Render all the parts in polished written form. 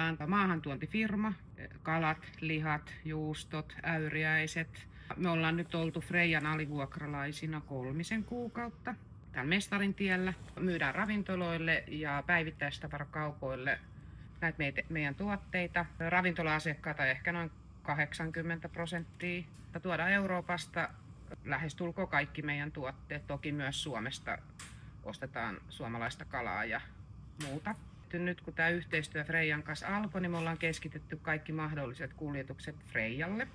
ollaan maahantuontifirma, kalat, lihat, juustot, äyriäiset. Me ollaan nyt oltu Freijan alivuokralaisina 3 kuukautta täällä Mestarintiellä. Myydään ravintoloille ja päivittäistavarakaupoille näitä meidän tuotteita. Ravintola-asiakkaita ehkä noin 80%. Tuodaan Euroopasta lähestulkoon kaikki meidän tuotteet. Toki myös Suomesta ostetaan suomalaista kalaa ja muuta. Nyt kun tämä yhteistyö Freijan kanssa alkoi, niin me ollaan keskitetty kaikki mahdolliset kuljetukset Freijalle.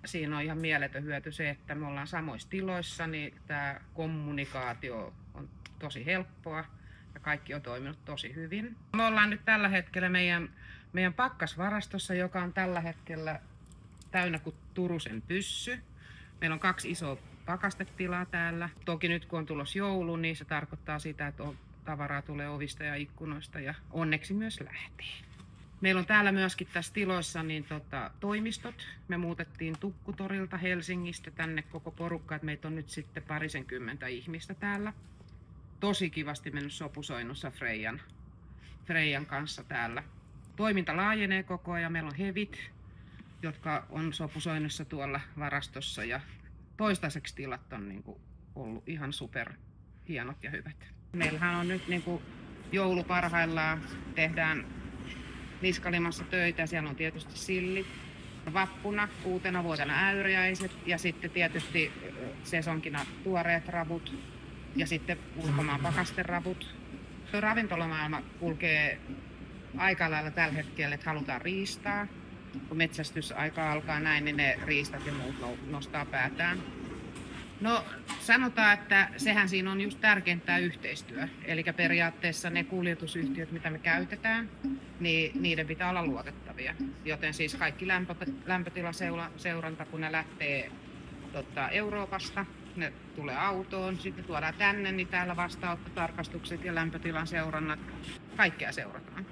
Siinä on ihan mieletön hyöty se, että me ollaan samoissa tiloissa, niin tämä kommunikaatio on tosi helppoa ja kaikki on toiminut tosi hyvin. Me ollaan nyt tällä hetkellä meidän pakkasvarastossa, joka on tällä hetkellä täynnä kuin Turusen pyssy. Meillä on 2 isoa pakastetilaa täällä. Toki nyt kun on tulossa joulu, niin se tarkoittaa sitä, että tavaraa tulee ovista ja ikkunoista ja onneksi myös lähtee. Meillä on täällä myöskin tässä tiloissa niin toimistot. Me muutettiin Tukkutorilta Helsingistä tänne koko porukka, että meitä on nyt sitten 20 ihmistä täällä. Tosi kivasti mennyt sopusoinnussa Freijan kanssa täällä. Toiminta laajenee koko ajan. Meillä on hevit, jotka on sopusoinnussa tuolla varastossa ja toistaiseksi tilat on niin kuin ollut ihan super hienot ja hyvät. Meillähän on nyt joulu parhaillaan, tehdään Niskalimassa töitä, siellä on tietysti sillit. Vappuna, uutena vuotena äyriäiset ja sitten tietysti sesonkina tuoreet ravut ja sitten ulkomaan pakasteravut. Ravintolamaailma kulkee aika lailla tällä hetkellä, että halutaan riistaa. Kun metsästysaika alkaa näin, niin ne riistat ja muut nostaa päätään. No sanotaan, että sehän siinä on just tärkeintä yhteistyö. Eli periaatteessa ne kuljetusyhtiöt, mitä me käytetään, niin niiden pitää olla luotettavia. Joten siis kaikki lämpötilaseuranta, kun ne lähtee Euroopasta, ne tulee autoon, sitten tuodaan tänne, niin täällä vastaanottotarkastukset ja lämpötilan seurannat, kaikkea seurataan.